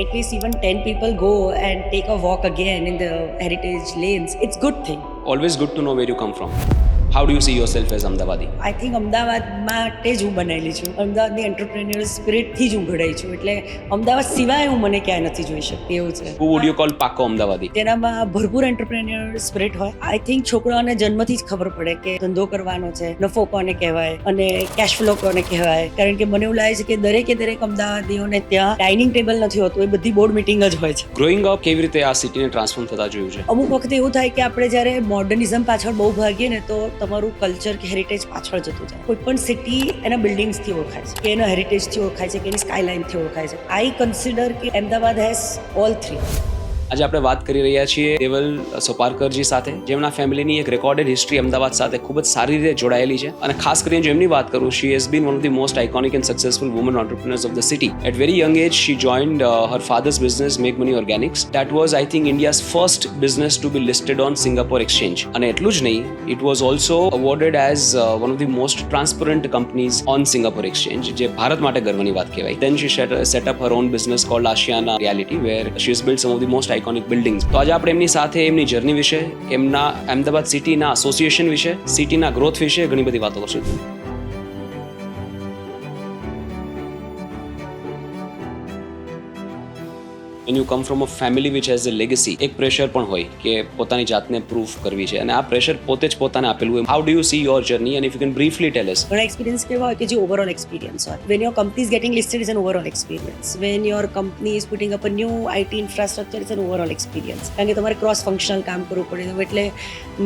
at least even 10 people go and take a walk again in the heritage lanes, it's good thing. Always good to know where you come from. How do you see yourself as Ahmedabadi? I think Ahmedabad માટે જ હું બનેલી છું. અમદાવાદની entrepreneur સ્પિરિટથી જ હું ઘડાઈ છું. એટલે અમદાવાદ સિવાય હું મને ક્યાંય નથી જોઈ શકતી એવું છે. Who would you call પાકો અમદાવાદી? તેનામાં ભરપૂર એન્ટરપ્રેન્યોર સ્પિરિટ હોય. આઈ થિંક છોકરાઓને જન્મથી જ ખબર પડે કે ધંધો કરવાનો છે, નફો કોને કહેવાય અને કેશ ફ્લો કોને કહેવાય. કારણ કે મને એવું લાગે છે કે દરેક અમદાવાદીઓને ત્યાં ડાઇનિંગ ટેબલ નથી હોતું, એ બધી બોર્ડ મીટિંગ જ હોય છે. ગ્રોઈંગ અપ કેવી રીતે આ સિટીને ટ્રાન્સફોર્મ થતા જોયું છે? અમુક વખતે એવું થાય કે આપણે જ્યારે મોડર્નિઝમ પાછળ બહુ ભાગીએ ને તો તમારું કલ્ચર કે હેરિટેજ પાછળ જતું જાય. કોઈ પણ સિટી એના બિલ્ડિંગ્સથી ઓળખાય છે, કે એના હેરિટેજથી ઓળખાય છે, કે એની સ્કાયલાઇનથી ઓળખાય છે. આઈ કન્સિડર કે અમદાવાદ હેઝ ઓલ થ્રી. આજે આપણે વાત કરી રહ્યા છીએ દેવલ સોપારકરજી સાથે, જેમના ફેમિલીની એક રેકોર્ડેડ હિસ્ટ્રી અમદાવાદ સાથે ખૂબ જ સારી રીતે જોડાયેલી છે. અને ખાસ કરીને જો એમની વાત કરું, she has been one of the most iconic and successful woman entrepreneurs of the city. At very young age she joined her father's business મેક મની organics. That was I think India's first business to be listed on Singapore exchange. અને એટલું જ નહીં, it was also awarded as one of the most transparent companies on Singapore exchange, જે ભારત માટે ગર્વની વાત કહેવાય. Then she set up her on business called Ashiana reality, where she has built some of the most iconic buildings. તો આજે આપણે એમની સાથે એમની જર્ની વિશે, એમના અમદાવાદ સિટીના એસોસિએશન વિશે, સિટીના ગ્રોથ વિશે ઘણી બધી વાતો કરશું. When you come from a family which has a legacy, એક પ્રેશર પણ હોય કે પોતાની જાતને પ્રૂફ કરવી છે, અને આ પ્રેશર પોતે જ પોતાને આપેલું હોય. How do you see your journey, and if you can briefly tell us? ઘણા એક્સપિરિયન્સ કેવા હોય કે જે ઓવરઓલ એક્સપિરિયન્સ હોય. When your company is getting listed, is an overall experience. When your company is putting up a new IT infrastructure, it's an overall experience. કારણ કે તમારે cross functional કામ કરવું પડે. એટલે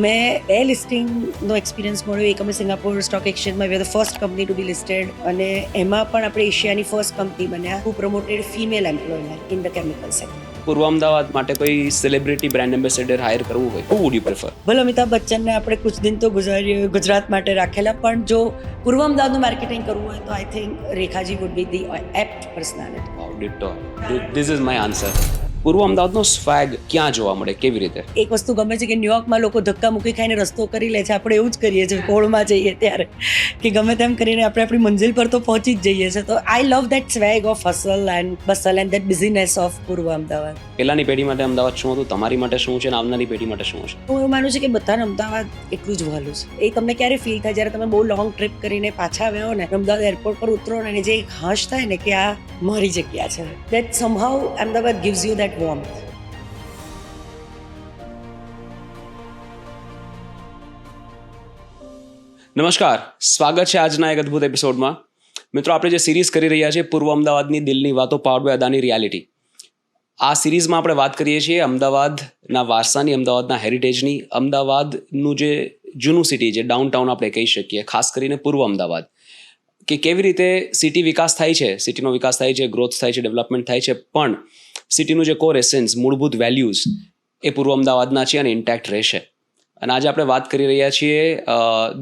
મેં બે લિસ્ટિંગનો એક્સપિરિયન્સ મળ્યો. એક અમે સિંગાપોર સ્ટોક એક્સચેન્જમાં we are the first company to be listed, અને એમાં પણ આપણે એશિયાની ફર્સ્ટ કંપની બન્યા who promoted female employment in the chemical sector. પૂર્વ અમદાવાદ માટે કોઈ સેલિબ્રિટી બ્રાન્ડ એમ્બેસેડર હાયર કરવું હોય, who would you prefer? ભલે અમિતાભ બચ્ચનને આપણે કુછ દિન તો ગુજરાત માટે રાખેલા, પણ જો પૂર્વ અમદાવાદનું માર્કેટિંગ કરવું હોય તો I think Rekhaji would be the apt personality. Wow, ditto. This is my answer. પૂર્વ અમદાવાદનો સ્વેગ ક્યાં જોવા મળે, કેવી રીતે? એક વસ્તુ ગમે છે કે ન્યુયોર્કમાં લોકો ધક્કા મૂકી ખાઈને રસ્તો કરી લે છે. આપણે એવું જ કરીએ છીએ કોળમાં જઈએ ત્યારે, કે ગમે તેમ કરીને આપણે આપણી મંજિલ પર તો પહોંચી જ જઈએ છીએ. તો I love that swag of hustle and bustle and that business of પૂર્વ અમદાવાદ. પહેલાની પેઢી માટે અમદાવાદ શું હતું, તમારી માટે શું છે, અને આવનારી પેઢી માટે શું છે? હું એવું માનું છું કે બધાને અમદાવાદ એટલું જ વહાલું છે. એ તમને ક્યારે ફીલ થાય જ્યારે તમે બહુ લોંગ ટ્રીપ કરીને પાછા આવ્યો ને, અમદાવાદ એરપોર્ટ પર ઉતરો ને જે એક હશ થાય ને કે આ મારી જગ્યા છે. That somehow Ahmedabad gives you that warmth. નમસ્કાર, સ્વાગત છે આજના એક અદ્ભુત એપિસોડમાં. મિત્રો, આપણે જે સિરીઝ કરી રહ્યા છીએ પૂર્વ અમદાવાદની દિલની વાતો, પાવર્ડ બાય અદાની રિયાલિટી. આ સિરીઝમાં આપણે વાત કરીએ છીએ અમદાવાદના વારસાની, અમદાવાદના હેરિટેજની, અમદાવાદનું જે જૂનું સિટી, જે ડાઉનટાઉન આપણે કહી શકીએ, ખાસ કરીને પૂર્વ અમદાવાદ, કે કેવી રીતે સિટી વિકાસ થાય છે, સિટીનો વિકાસ થાય છે, ગ્રોથ થાય છે, ડેવલપમેન્ટ થાય છે, પણ સિટીનું જે કોર એસેન્સ, મૂળભૂત વેલ્યુઝ એ પૂર્વ અમદાવાદના છે અને ઇન્ટેક્ટ રહેશે. અને આજે આપણે વાત કરી રહ્યા છીએ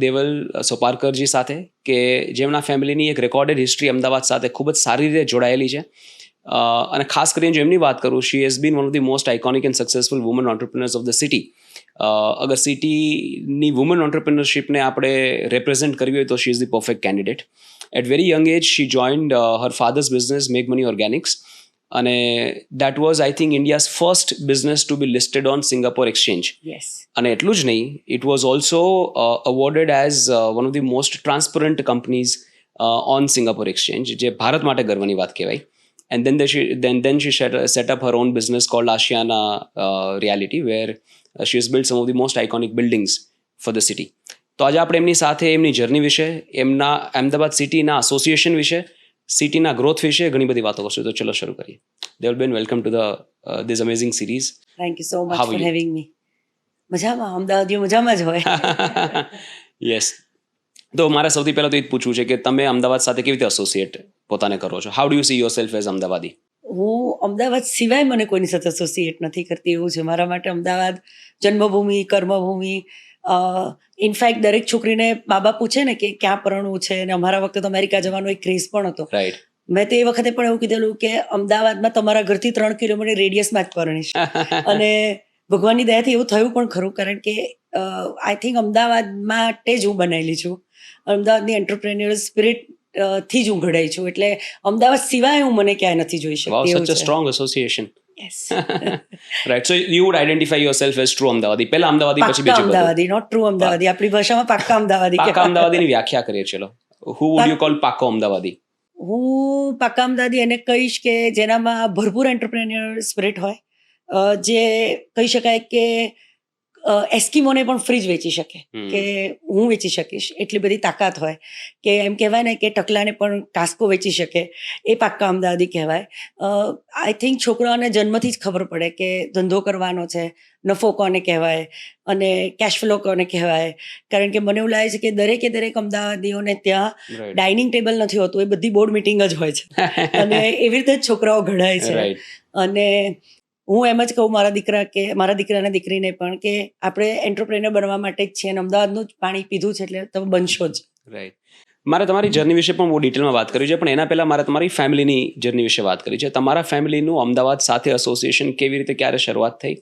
દેવલ સોપારકરજી સાથે, કે જેમના ફેમિલીની એક રેકોર્ડેડ હિસ્ટ્રી અમદાવાદ સાથે ખૂબ જ સારી રીતે જોડાયેલી છે. અને ખાસ કરીને જો એમની વાત કરું, she has been one of the most iconic and successful woman entrepreneurs of the city. અગર સિટીની વુમન ઓન્ટરપ્રિનરશિપને આપણે રિપ્રેઝેન્ટ કરવી હોય તો she is the perfect candidate. At very young age she joined her father's business મેક મની organics, અને that was I think India's first business to be listed on Singapore exchange. Yes. અને એટલું જ નહીં, it was also awarded as one of the most transparent companies on Singapore exchange, જે ભારત માટે ગર્વની વાત કહેવાય. And then she set up her own business called Ashiana Reality, where she has built some of the most iconic buildings for the city. તો આજે આપણે એમની સાથે એમની જર્ની વિશે, એમના અમદાવાદ સિટીના એસોસિએશન વિશે, સિટીના ગ્રોથ વિશે ઘણી બધી વાતો કરશું. તો ચલો શરૂ કરીએ. Devalben, welcome to this amazing series. Thank you so much How are for you? Having me. મજામાં, અમદાવાદીઓ મજામાં જ હોય. યસ. તો મારે સૌથી પહેલાં તો એ જ પૂછવું છે કે તમે અમદાવાદ સાથે કેવી રીતે એસોસિએટ પોતાને કરો છો? How do you see yourself as Ahmedabadi? હું અમદાવાદ સિવાય મને કોઈની સાથે એસોસિએટ નથી કરતી એવું છે. મારા માટે અમદાવાદ જન્મભૂમિ, કર્મભૂમિ. ઇનફેક્ટ દરેક છોકરીને બાબા પૂછે ને કે ક્યાં પરણવું છે, અને અમારા વખતે તો અમેરિકા જવાનો એક ક્રેઝ પણ હતો. રાઈટ. મેં તો એ વખતે પણ એવું કીધેલું કે અમદાવાદમાં તમારા ઘરથી 3 કિલોમીટર રેડિયસમાં જ પરણીશ. અને ભગવાનની દયાથી એવું થયું પણ ખરું, કારણ કે આઈ થિંક અમદાવાદ માટે જ હું બનેલી છું. અમદાવાદની એન્ટરપ્રેન્યોર સ્પિરિટ થી જ હું ઘડાઈ છું, એટલે અમદાવાદ સિવાય હું મને ક્યાંય નથી જોઈ Wow, શકતી. such a strong association. Yes. Right. So you would identify yourself as true અમદાવાદી. પહેલા અમદાવાદી પછી પાક્કા બીજું બધું. અમદાવાદી, નોટ ટ્રુ અમદાવાદી. આપણી ભાષામાં પાક્કા અમદાવાદી પાક્કા કહેવાય. અમદાવાદીની વ્યાખ્યા કરીએ ચલો. Who would you call પાક્કો અમદાવાદી? હું પાક્કા અમદાવાદી એને કહીશ કે જેનામાં ભરપૂર એન્ટરપ્રેન્યોર સ્પિરિટ હોય, જે કહી શકાય કે એસ્કિમોને પણ ફ્રીજ વેચી શકે, કે હું વેચી શકીશ એટલી બધી તાકાત હોય, કે એમ કહેવાય ને કે ટકલાને પણ કાસ્કો વેચી શકે, એ પાક્કા અમદાવાદી કહેવાય. આઈ થિંક છોકરાઓને જન્મથી જ ખબર પડે કે ધંધો કરવાનો છે, નફો કોને કહેવાય અને કેશ ફ્લો કોને કહેવાય. કારણ કે મને એવું લાગે છે કે દરેક અમદાવાદીઓને ત્યાં ડાઇનિંગ ટેબલ નથી હોતું, એ બધી બોર્ડ મિટિંગ જ હોય છે અને એવી રીતે જ છોકરાઓ ઘડાય છે. અને હું એમ જ કહું મારા દીકરાને દીકરીને પણ કે આપણે એન્ટરપ્રેન્યોર બનવા માટે જ છીએ અને અમદાવાદનું જ પાણી પીધું છે એટલે તમે બનશો જ. રાઈટ. મારે તમારી જર્ની વિશે પણ બહુ ડિટેલમાં વાત કરવી છે, પણ એના પહેલાં મારે તમારી ફેમિલીની જર્ની વિશે વાત કરવી છે. તમારા ફેમિલીનું અમદાવાદ સાથે એસોસિએશન કેવી રીતે, ક્યારે શરૂઆત થઈ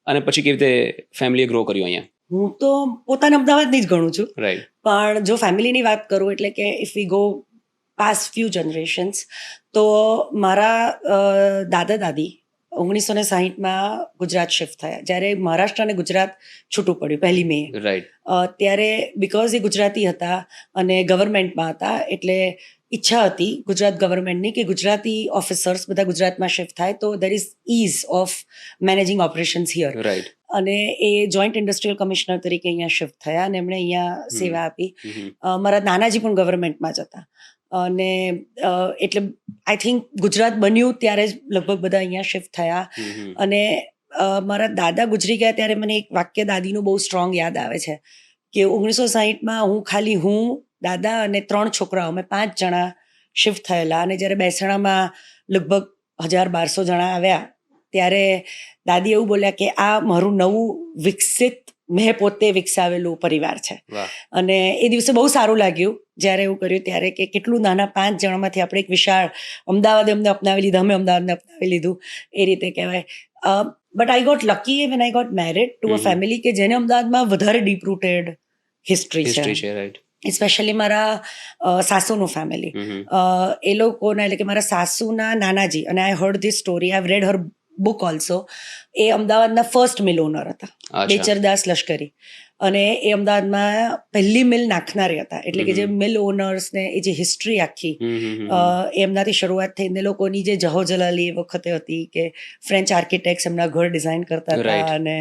અને પછી કેવી રીતે ફેમિલીએ ગ્રો કર્યું અહીંયા? હું તો પોતાને અમદાવાદની જ ગણું છું. રાઈટ. પણ જો ફેમિલીની વાત કરું એટલે કે if we go past few generations, તો મારા દાદા દાદી 1960માં ગુજરાત શિફ્ટ થયા, જ્યારે મહારાષ્ટ્ર અને ગુજરાત છૂટું પડ્યું 1 મે. રાઈટ. ત્યારે બિકોઝ એ ગુજરાતી હતા અને ગવર્મેન્ટમાં હતા, એટલે ઈચ્છા હતી ગુજરાત ગવર્મેન્ટની કે ગુજરાતી ઓફિસર્સ બધા ગુજરાતમાં શિફ્ટ થાય તો there is ease of managing operations here. Right. અને એ જોઈન્ટ ઇન્ડસ્ટ્રીયલ કમિશનર તરીકે અહીંયા શિફ્ટ થયા અને એમણે અહીંયા સેવા આપી. મારા નાનાજી પણ ગવર્મેન્ટમાં જ હતા અને એટલે આઈ થિંક ગુજરાત બન્યું ત્યારે જ લગભગ બધા અહીંયા શિફ્ટ થયા. અને મારા દાદા ગુજરી ગયા ત્યારે મને એક વાક્ય દાદીનું બહુ સ્ટ્રોંગ યાદ આવે છે કે 1960માં હું દાદા અને 3 છોકરાઓ, અમે 5 જણા શિફ્ટ થયેલા. અને જ્યારે બેસણામાં લગભગ 1200 જણા આવ્યા ત્યારે દાદી એવું બોલ્યા કે આ મારું નવું વિકસિત, મેં પોતે વિકસાવેલું પરિવાર છે. અને એ દિવસે બહુ સારું લાગ્યું જ્યારે એવું કર્યું ત્યારે કે કેટલું નાના 5 જણામાંથી આપણે એક વિશાળ અમદાવાદ અમને અપનાવી લીધા, અમે અમદાવાદને અપનાવી લીધું, એ રીતે કહેવાય. But I got lucky when I got married to a family કે જેને અમદાવાદમાં વધારે ડીપ રૂટેડ હિસ્ટ્રી છે. રાઈટ. સ્પેશિયલી મારા સાસુનું ફેમિલી, એ લોકોના એટલે કે મારા સાસુના નાનાજી, અને I heard this story, I have read her book also. એ અમદાવાદના ફર્સ્ટ મિલ ઓનર હતા, બેચરદાસ લશ્કરી, અને એ અમદાવાદમાં પહેલી મિલ નાખનારી હતા. એટલે કે જે મિલ ઓનર્સ ને એ જે હિસ્ટ્રી આખી એમનાથી શરૂઆત થઈને લોકોની જે જહો જલાલી એ વખતે હતી કે ફ્રેન્ચ આર્કિટેક્ટ્સ એમના ઘર ડિઝાઇન કરતા હતા અને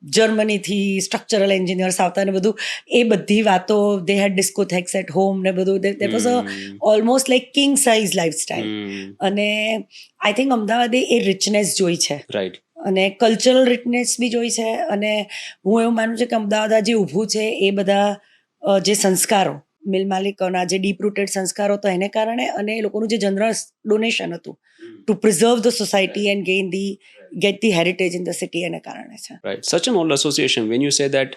જર્મનીથી સ્ટ્રક્ચરલ એન્જિનિયર્સ આવતા ને બધું, એ બધી વાતો, દે હેડ ડિસ્કોથેક્સ એટ હોમ ને બધું, that was almost like king size lifestyle. અને આઈ થિંક અમદાવાદે એ રિચનેસ જોઈ છે. રાઈટ. અને કલ્ચરલ રિચનેસ બી જોઈ છે. અને હું એવું માનું છું કે અમદાવાદ જે ઊભું છે એ બધા જે સંસ્કારો, મિલ માલિકોના જે ડીપ રૂટેડ સંસ્કારો તો એને કારણે, અને એ લોકોનું જે જનરસ ડોનેશન હતું to preserve the society and get the heritage in the city એને કારણે છે. Right. Such an old association. When you say that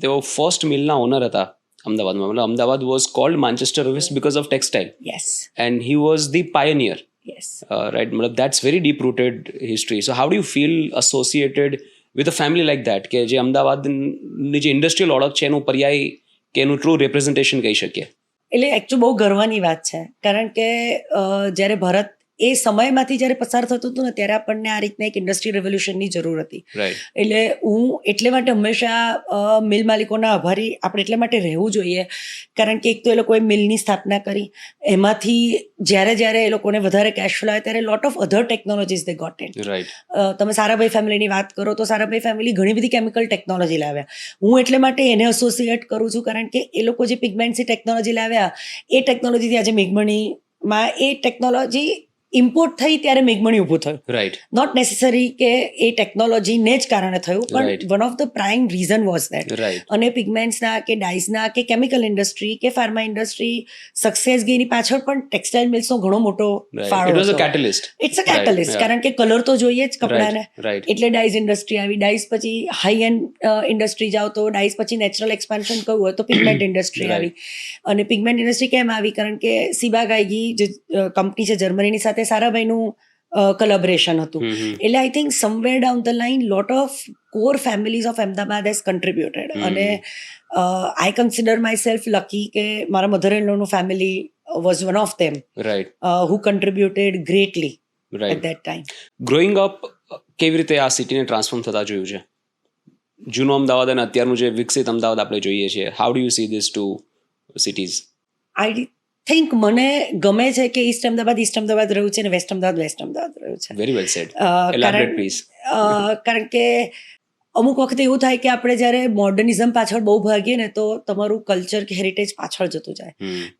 they were first millના ઓનર હતા અમદાવાદમાં, મતલબ Ahmedabad was called Manchester West because of textile. Yes. And he was the pioneer. Yes. Right. મતલબ that's very deep rooted history. So how do you feel associated with a family like that કે જે અમદાવાદની જે industrial ઓળખ છે એનું પર્યાય કે એનું ટ્રુ રિપ્રેઝન્ટેશન કહી શકીએ? એટલે એકચ્યુઅલી બહુ ગર્વની વાત છે, કારણ કે જ્યારે ભારત એ સમયમાંથી જ્યારે પસાર થતું હતું ને ત્યારે આપણને આ રીતના એક ઇન્ડસ્ટ્રી રેવોલ્યુશનની જરૂર હતી. એટલે હું એટલે માટે હંમેશા મિલ માલિકોના આભારી આપણે એટલે માટે રહેવું જોઈએ, કારણ કે એક તો એ લોકોએ મિલની સ્થાપના કરી, એમાંથી જ્યારે એ લોકોને વધારે કેશ ફ્લો આવે ત્યારે lot of other technologies they got in. તમે સારાભાઈ ફેમિલીની વાત કરો તો સારાભાઈ ફેમિલી ઘણી બધી કેમિકલ ટેકનોલોજી લાવ્યા. હું એટલે માટે એને એસોસિએટ કરું છું, કારણ કે એ લોકો જે પિગમેન્ટની ટેકનોલોજી લાવ્યા, એ ટેકનોલોજીથી આજે મેઘમણીમાં એ ટેકનોલોજી ઇમ્પોર્ટ થઈ ત્યારે મેઘમણી ઊભું થયું. રાઈટ. નોટ નેસેસરી કે એ ટેકનોલોજીને જ કારણે થયું, પણ one of the prime reason was that. અને પિગમેન્ટ્સના કે ડાઇઝના કે કેમિકલ ઇન્ડસ્ટ્રી કે ફાર્મા ઇન્ડસ્ટ્રી સક્સેસ ગઈની પાછળ પણ ટેક્સટાઇલ મિલ્સનો ઘણો મોટો ફાળો હતો. ઇટ્સ અ કેટેલિસ્ટ, કારણ કે કલર તો જોઈએ જ કપડાને, એટલે ડાઇઝ ઇન્ડસ્ટ્રી આવી. ડાઇઝ પછી હાઈ એન્ડ ઇન્ડસ્ટ્રી જાઓ તો ડાઇઝ પછી નેચરલ એક્સપાન્શન કહ્યું હોય તો પિગમેન્ટ ઇન્ડસ્ટ્રી આવી. અને પિગમેન્ટ ઇન્ડસ્ટ્રી કેમ આવી? કારણ કે સિબા ગાયગી જે કંપની છે જર્મનીની સાથે સારાભાઈનું collaboration હતું. એટલે I think somewhere down the line lot of core families of Ahmedabad has contributed. અને I consider myself lucky કે મારા મધર ઇન લોનું family was one of them right who contributed greatly at right. That time. Growing up કેવી રીતે આ સિટીને transform થતા જોયું છે? જૂનું અમદાવાદ અને અત્યારનું જે વિકસિત અમદાવાદ આપણે જોઈએ છીએ, how do you see this two cities? I think મને ગમે છે કે ઈસ્ટ અમદાવાદ રહ્યું છે અને વેસ્ટ અમદાવાદ રહ્યું છે. Very well said. કારણ એલાબરેટ પ્લીઝ. કારણ કે અમુક વખતે એવું થાય કે આપણે જ્યારે મોડર્નિઝમ પાછળ બહુ ભાગીએ ને તો તમારું કલ્ચર કે હેરિટેજ પાછળ જતું જાય.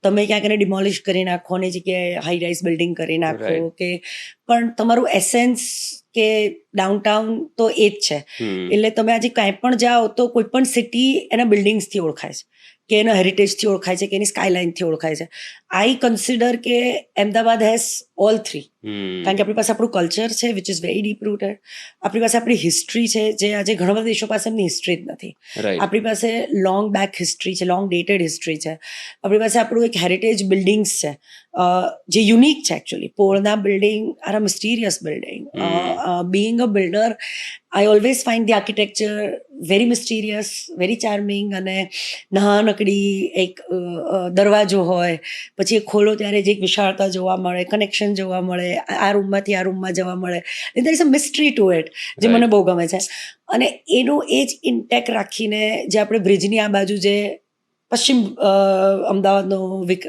તમે ક્યાંક એને ડિમોલિશ કરી નાખો ને જગ્યાએ હાઈ રાઇઝ બિલ્ડિંગ કરી નાખો Right. કે પણ તમારું એસેન્સ કે ડાઉનટાઉન તો એ જ છે. એટલે તમે આજે કાંઈ પણ જાઓ તો કોઈ પણ સિટી એના બિલ્ડિંગ્સથી ઓળખાય છે કે એના હેરિટેજથી ઓળખાય છે કે એની સ્કાયલાઇનથી ઓળખાય છે. આઈ કન્સિડર કે અમદાવાદ હેઝ ઓલ થ્રી. કારણ કે આપણી પાસે આપણું કલ્ચર છે which is very deep rooted. આપણી પાસે આપણી હિસ્ટ્રી છે જે આજે ઘણા બધા દેશો પાસે એમની હિસ્ટ્રી જ નથી. રાઈટ. આપણી પાસે લોંગ બેક હિસ્ટ્રી છે, લોંગ ડેટેડ હિસ્ટ્રી છે. આપણી પાસે આપણું એક હેરિટેજ બિલ્ડિંગ્સ છે જે યુનિક છે એકચ્યુઅલી. પોળના building are a mysterious building. Being a builder I always find the architecture very mysterious, very charming. અને નાનકડી એક દરવાજો હોય, પછી એ ખોલો ત્યારે જે એક વિશાળતા જોવા મળે, કનેક્શન જોવા મળે, આ રૂમમાંથી આ રૂમમાં જવા મળે. There is a mystery to it જે મને બહુ ગમે છે. અને એનું એ જ ઇન્ટેક રાખીને જે આપણે બ્રિજની આ બાજુ જે પશ્ચિમ અમદાવાદનો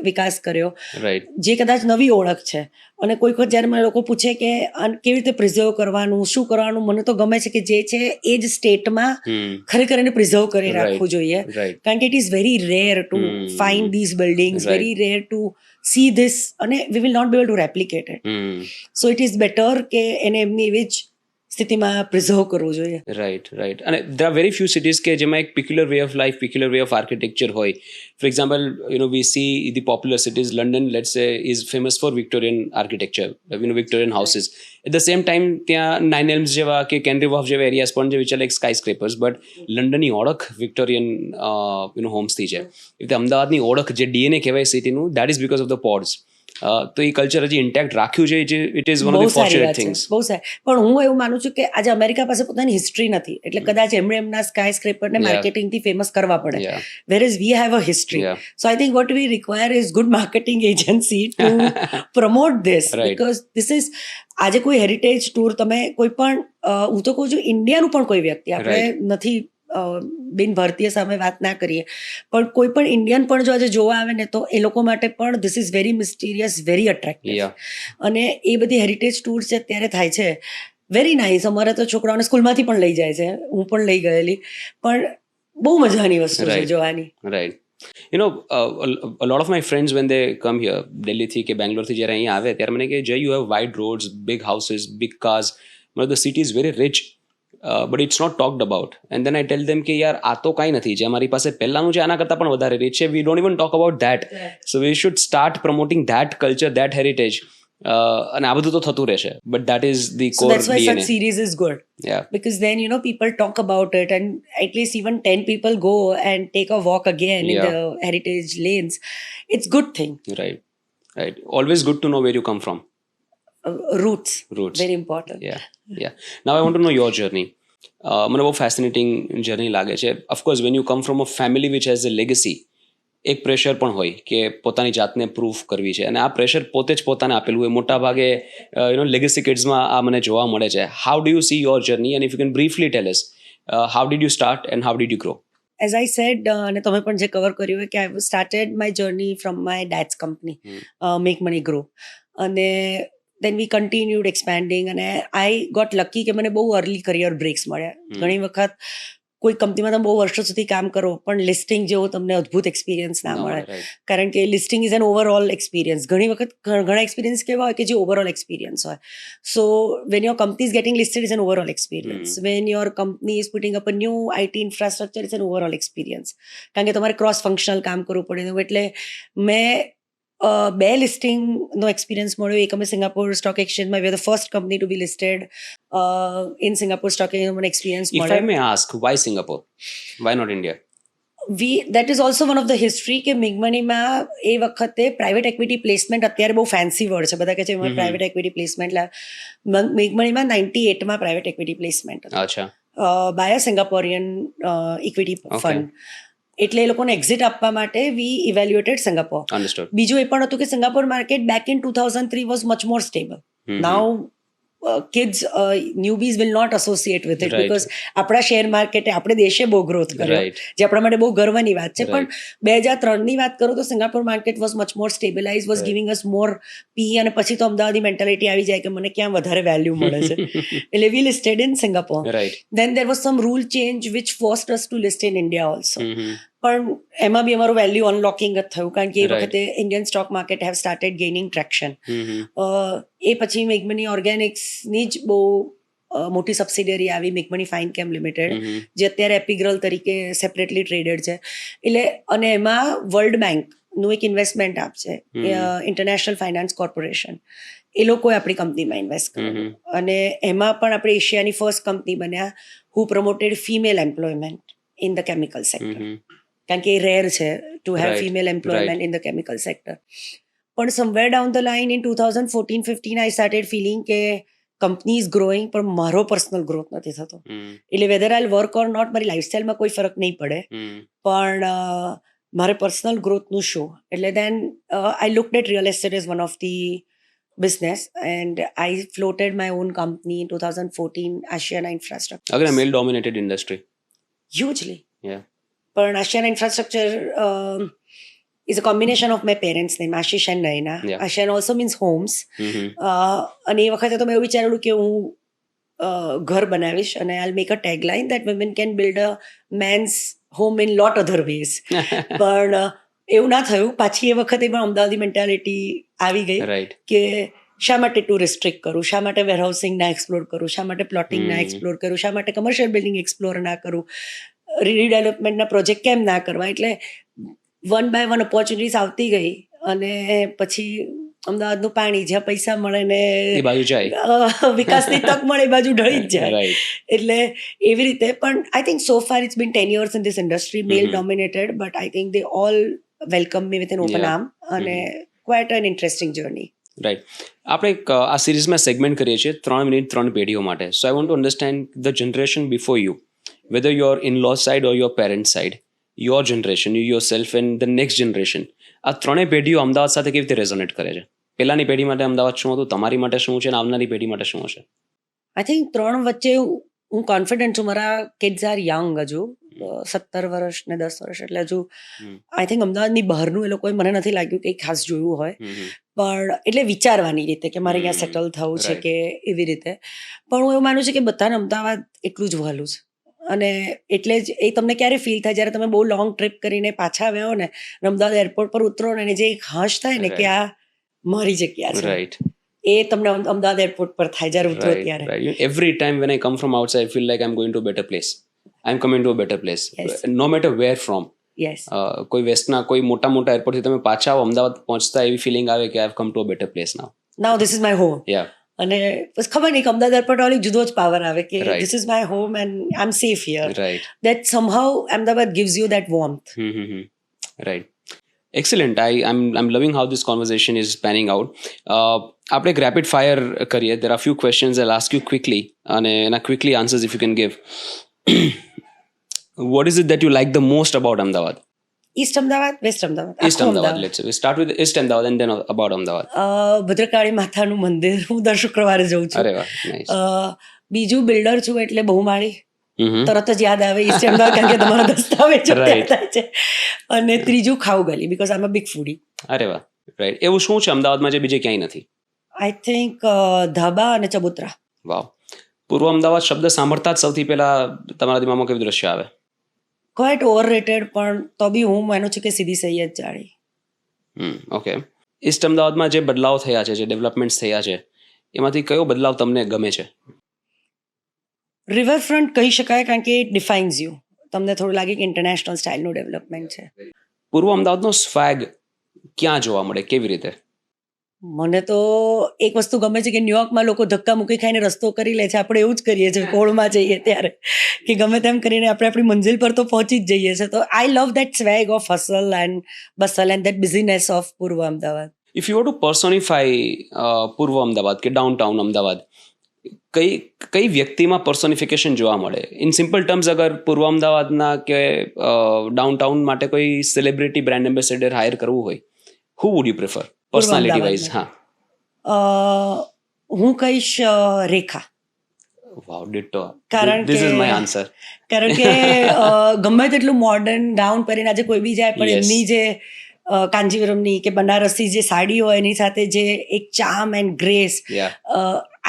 વિકાસ કર્યો, રાઈટ. જે કદાચ નવી ઓળખ છે. અને કોઈક વખત જ્યારે મને લોકો પૂછે કે કેવી રીતે પ્રિઝર્વ કરવાનું, શું કરવાનું, મને તો ગમે છે કે જે છે એ જ સ્ટેટમાં ખરેખર એને પ્રિઝર્વ કરી રાખવું જોઈએ. રાઈટ. કારણ કે it is very rare to find these buildings, Right. Very rare to see this, અને we will not be able to replicate it. So it is better કે એને એમની એવી જ સ્થિતિમાં પ્રિઝર્વ કરવું જોઈએ. Right right. અને there are very few cities કે જેમાં એક peculiar way of life, peculiar way of architecture હોય. For example, we see the popular cities. London, let's say, is famous for Victorian architecture, Victorian houses. At the same time, ત્યાં nine એલ્મ્સ જેવા કે કેનરી વોફ જેવા areas પણ છે which are like skyscrapers. But લંડનની ઓળખ Victorian હોમ્સથી છે. એ રીતે અમદાવાદની ઓળખ જે ડીએનએ કહેવાય સિટીનું, that is because of the pods. તો એ કલ્ચર હજી ઇન્ટેક્ટ રાખ્યું છે. ઇટ ઇઝ વન ઓફ બહુ ધી સારી ફોર્ચ્યુનેટ વાત છે, થિંગ્સ. બહુ સારી. પણ હું એવું માનું છું કે આજે અમેરિકા પાસે પોતાની હિસ્ટ્રી નથી, એટલે કદાચ એમણે એમના સ્કાય સ્ક્રેપરને Yeah. માર્કેટિંગથી ફેમસ કરવા પડે. Yeah. Whereas we have a history. Yeah. So I think what we require is good marketing agency to promote this. Right. Because this is, આજે કોઈ હેરિટેજ ટૂર તમે કોઈ પણ હું તો કહું છું ઇન્ડિયાનું પણ કોઈ વ્યક્તિ, આપણે નથી બિન ભારતીય સામે વાત ના કરીએ, પણ કોઈ પણ ઇન્ડિયન પણ જો આજે જોવા આવે ને તો એ લોકો માટે પણ this is very mysterious, very attractive. Yeah. અને એ બધી હેરિટેજ ટૂર છે અત્યારે થાય છે, વેરી નાઇસ. અમારે તો છોકરાઓને સ્કૂલમાંથી પણ લઈ જાય છે, હું પણ લઈ ગયેલી, પણ બહુ મજાની વસ્તુ છે Right. જોવાની. Right. A lot of my friends when they come here, Delhi થી કે બેંગ્લોર થી જ્યારે અહીંયા આવે ત્યારે મને કહે, જય, you have wide roads, big houses, big cars, the city is very rich, but it's not talked about. And then I tell them કે યાર આ તો કાંઈ નથી, જે અમારી પાસે પહેલાનું છે આના કરતાં પણ વધારે rich છે. We don't even talk about that. So we should start promoting that culture, that heritage. અને આ બધું તો થતું રહેશે, but that is the So core that's why DNA. such series is good. Yeah. Because then, people talk about it, and at least even 10 people go and take a walk again in Yeah. the heritage lanes. It's good thing. Right. Right. Always good to know where you come from. Roots. Roots. Very important. Yeah. Now I want to know your journey. મને બહુ fascinating journey લાગે છે. Of course when you come from a family which has a legacy, એક pressure પણ હોય કે પોતાની જાતને પ્રૂફ કરવી છે, અને આ પ્રેશર પોતે જ પોતાને આપેલું હોય. મોટા ભાગે લેગસી કિડ્સમાં આ મને જોવા મળે છે. How do you see your journey, and if you can briefly tell us how did you start and how did you grow? As I said, અને તમે પણ જે કવર કર્યું હોય કે I started my journey from my dad's company, Make Money Grow. અને then we continued expanding, અને I got lucky કે મને બહુ early career breaks મળ્યા. ઘણી વખત કોઈ કંપનીમાં તમે બહુ વર્ષો સુધી કામ કરો પણ લિસ્ટિંગ જેવો તમને અદ્ભુત એક્સપિરિયન્સ ના મળે. કારણ કે listing is an overall experience. ઘણી વખત ઘણા એક્સપિરિયન્સ કેવા હોય કે જે ઓવરઓલ એક્સપિરિયન્સ હોય. So when your company is getting listed is an overall experience. Van your company is putting up a new IT infrastructure is an overall experience. કારણ કે તમારે ક્રોસ ફંક્શનલ કામ કરવું પડે. એટલે મેં 2 લિસ્ટિંગનો એક્સપિરિયન્સ મળ્યો. એક અમે સિંગાપોર સ્ટોક એક્સચેન્જમાં, we are the first company to be listed in Singapore stock exchange. મને એક્સપિરિયન્સ If I મળ્યો. may ask, why Singapore? Why not India? That is also one of the history કે મિગમનીમાં એ વખતે private equity placement અત્યારે બહુ fancy word છે, બધા કહે છે પ્રાઇવેટ ઇક્વિટી પ્લેસમેન્ટ મિગમનીમાં 98માં પ્રાઇવેટ ઇક્વિટી પ્લેસમેન્ટ અચ્છા બાય સિંગાપોરિયન ઇક્વિટી ફંડ. એટલે એ લોકોને એક્ઝિટ આપવા માટે વી ઇવેલ્યુએટેડ સિંગાપોર. અન્ડરસ્ટુડ. બીજું એ પણ હતું કે Singapore market back in 2003 was much more stable. Now kids newbies will not associate with it, Right. because આપણા શેર માર્કેટે આપણે દેશે બહુ ગ્રોથ કર્યો, Right. જે આપણા માટે બહુ ગર્વની વાત છે. Right. પણ 2003ની વાત કરું તો Singapore market was much more stabilize, was giving us more P, અને પછી તો અમદાવાદી મેન્ટાલિટી આવી જાય કે મને ક્યાં વધારે વેલ્યુ મળે છે. એટલે we listed in Singapore. Right. Then there was some rule change which forced us to list in India also. પણ એમાં બી અમારું વેલ્યુ અનલોકિંગ જ થયું, કારણ કે એ Right. વખતે Indian stock market have started gaining traction. એ પછી મેઘમની ઓર્ગેનિક્સની જ બહુ મોટી સબસિડરી આવી, મેઘમની ફાઇન કેમ લિમિટેડ, જે અત્યારે એપિગ્રલ તરીકે સેપરેટલી ટ્રેડેડ છે. એટલે અને એમાં વર્લ્ડ બેંકનું એક ઇન્વેસ્ટમેન્ટ આપ છે, ઇન્ટરનેશનલ ફાઇનાન્સ કોર્પોરેશન, એ લોકોએ આપણી કંપનીમાં ઇન્વેસ્ટ કર્યું. અને એમાં પણ આપણે એશિયાની ફર્સ્ટ કંપની બન્યા who promoted female employment in the chemical sector, કારણ કે એ રેર છે to have Right. Female employment in the chemical sector. પણ somewhere down the line in 2014-15 I started feeling કે કંપની ઇઝ ગ્રોઈંગ, પણ મારો personal growth નથી થતો. એટલે whether I work or not, મારી લાઈફસ્ટાઈલમાં કોઈ ફરક નહીં પડે, પણ મારે પર્સનલ ગ્રોથનું શું. એટલે then I looked at real estate is one of the business, and I floated my own company in 2014, Asiana Infrastructure. Again, a male dominated industry. Hugely. Yeah. But Asiana Infrastructure is a combination of my parents' name, Ashish and Naina. Yeah. Asiana also means homes. અને એ વખતે તો મેં એવું વિચારેલું કે હું ઘર બનાવીશ અને I'll make a tagline that women can build a man's home in lot other ways. પણ એવું ના થયું. પાછી એ વખતે પણ અમદાવાદી મેન્ટાલિટી આવી ગઈ Right. કે શા માટે ટુ રિસ્ટ્રિક્ટ કરું, શા માટે વેરહાઉસિંગ ના એક્સપ્લોર કરું, શા માટે પ્લોટિંગ ના એક્સપ્લોર કરું, શા માટે કમર્શિયલ બિલ્ડિંગ એક્સપ્લોર ના કરું, રીડેવલપમેન્ટના પ્રોજેક્ટ કેમ ના કરવા. એટલે વન બાય વન ઓપોર્ચ્યુનિટીઝ આવતી ગઈ, અને પછી અમદાવાદનું પાણી જ્યાં પૈસા મળે ને એ બાજુ જાય. વિકાસની તક મળે એ બાજુ ઢળી જ જાય. Right. એટલે એવી રીતે. પણ I think so far it's been 10 years in this industry, male dominated, but I think they all welcome me with an open Yeah. arm, અને quite an interesting journey. Right. આપણે આ સિરીઝમાં સેગમેન્ટ કરીએ છીએ 3 મિનિટ 3 પેઢીઓ માટે. So I want to understand the generation before you, whether your in law side or your parent side, your generation, you yourself and the next generation. આ ત્રણેય પેઢીઓ અમદાવાદ સાથે કેવી રીતે રેઝોનેટ કરે છે? પહેલાની પેઢી માટે અમદાવાદ શું હતું, તમારી માટે શું છે, અને આવનારી પેઢી માટે શું હશે? આઈ થિંક ત્રણ વચ્ચે હું કોન્ફિડન્ટ છું. મારા કિડ્સ આર યંગ, હજુ 17 વર્ષ ને 10 વર્ષ, એટલે હજુ આઈ થિંક અમદાવાદની બહારનું એ લોકોએ મને નથી લાગ્યું કંઈ ખાસ જોયું હોય. પણ એટલે વિચારવાની રીતે કે મારે અહીંયા સેટલ થવું છે કે એવી રીતે. પણ હું એવું માનું છું કે બધાને અમદાવાદ એટલું જ વહેલું છે, અને એટલે જ એ તમને ક્યારે ફીલ થાય જ્યારે તમે બહુ લોંગ ટ્રીપ કરીને પાછા આવ્યા હો ને, અમદાવાદ એરપોર્ટ પર ઉતરો ને, જે એક હશ થાય ને કે આ મારી જગ્યા છે, રાઈટ. એ તમને અમદાવાદ એરપોર્ટ પર થાય જ્યારે ઉતરો ત્યારે. Every time when I come from outside I feel like I am going to better place. I am coming to a better place, no matter where from. Yes. કોઈ વેસ્ટના કોઈ મોટા એરપોર્ટથી તમે પાછા આવો, અમદાવાદ પહોંચતા એવી ફિલિંગ આવે કે I have come to a better place now. Now this is my home. Yeah. અને બસ ખબર નહીં કે અમદાવાદ એરપોર્ટ વાળી જુદો જ પાવર આવે કે Right. This is my home and I am safe here. Right. That somehow Ahmedabad gives you that warmth. Right. Excellent. I'm loving how this conversation is panning out. આપણે એક રેપિડ ફાયર કરીએ. There are few questions I'll ask you quickly, અને એના quickly answers if you can give. What is it that you like the most about Ahmedabad? East Ahmedabad, West Ahmedabad. East Ahmedabad, let's say. We start with East Ahmedabad and then about Ahmedabad. Bhadrakali માતાનું મંદિર, હું દર શુક્રવારે જઉં છું. અરે વાહ, nice. બીજું બિલ્ડર છું એટલે બહુમાળી Mhm. તરત જ યાદ આવે ઈસ્ટ અમદાવાદ, કારણ કે તમારો દસ્તાવેજ જ Right. ત્યાં થાય છે. અને ત્રીજું ખાઉ ગલી, because I M a big ફૂડી. અરે વાહ, રાઈટ. એવું શું છે અમદાવાદમાં જે બીજે ક્યાંય નથી? આઈ થિંક ધાબા અને ચબુતરા. વાવ. પૂર્વ અમદાવાદ શબ્દ સાંભળતા જ સૌથી પહેલા તમારા દિમાગમાં કેવું દ્રશ્ય આવે? ક્વાઇટ ઓવર રેટેડ, પણ તો બી હું માનું છું કે સીધી સૈયદ જાળી. ઓકે. ઈસ્ટ અમદાવાદમાં જે બદલાવ થયા છે, જે ડેવલપમેન્ટ્સ થયા છે, એમાંથી કયો બદલાવ તમને ગમે છે? રિવરફ્રન્ટ કહી શકાય, કારણ કે ઇટ ડિફાઇન્સ યુ. તમને થોડું લાગે કે ઇન્ટરનેશનલ સ્ટાઇલનું ડેવલપમેન્ટ છે. પૂર્વ અમદાવાદનો સ્વેગ ક્યાં જોવા મળે, કેવી રીતે? મને તો એક વસ્તુ ગમે છે કે ન્યુયોર્કમાં લોકો ધક્કા મૂકી ખાઈને રસ્તો કરી લે છે, આપણે એવું જ કરીએ છીએ કોળમાં જઈએ ત્યારે, કે ગમે તેમ કરીને આપણે આપણી મંજિલ પર તો પહોંચી જ જઈએ છીએ. તો I love that swag of hustle and bustle and that business of પૂર્વ Ahmedabad. If you were to personify પૂર્વ અમદાવાદ કે ડાઉનટાઉન અમદાવાદ, કઈ વ્યક્તિમાં પર્સોનિફિકેશન જોવા મળે? ઇન સિમ્પલ ટર્મ્સ, અગર પૂર્વ અમદાવાદના કે ડાઉનટાઉન માટે કોઈ સેલિબ્રિટી બ્રાન્ડ એમ્બેસેડર હાયર કરવું હોય, who would you prefer personality wise? હા, હું કહીશ રેખા. Wow, ditto. કારણ ધીસ કે- ઇઝ માય આન્સર. કારણ કે ગમે તેટલું મોડર્ન ગાઉન પહેરીને આજે કોઈ બી જાય, પણ Yes. એમની જે કાંજીવરમની કે બનારસી જે સાડી હોય એની સાથે જે એક charm and grace,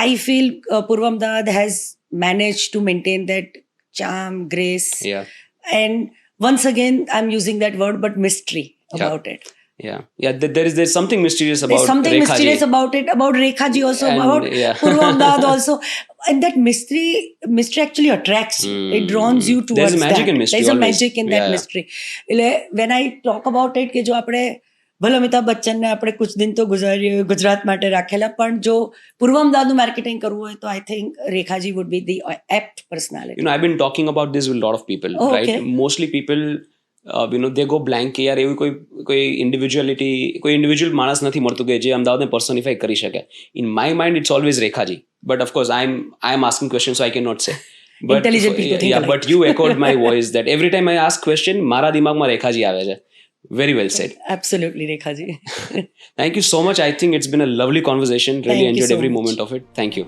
I feel Purva Ahmedabad has managed to maintain that charm, grace, and once again, I'm using that word, but mystery about it. There's something mysterious about There's something Rekha ji. mysterious about it, about Rekha ji also, And, about yeah. Purva Ahmedabad also. And that mystery actually attracts you. It draws you towards There's magic that. in mystery There's a always. magic in that Yeah. mystery. એટલે when I talk about it, કે જો આપણે ભલે અમિતાભ બચ્ચનને આપણે કુછ દિન તો ગુજારીએ ગુજરાત માટે રાખેલા, પણ જો પૂર્વ અમદાવાદનું માર્કેટિંગ કરવું હોય તો I think Rekhaji would be the apt personality. I've been talking about this with a lot of people, Oh, right? okay. Mostly people, they go blank કે યાર એવી કોઈ ઇન્ડિવિજ્યુઅલ માણસ નથી મળતું કે જે અમદાવાદને પર્સોનિફાઈ કરી શકે. In my mind it's always Rekhaji, but of course I am asking question, so I can not say. Intelligent people think alike. But you echoed my voice that every time I ask question, મારા દિમાગમાં રેખાજી આવે છે. Very well said. Absolutely, રેખાજી. Thank you so much. I think it's been a lovely conversation. Really Thank you enjoyed so every much. moment of it. Thank you.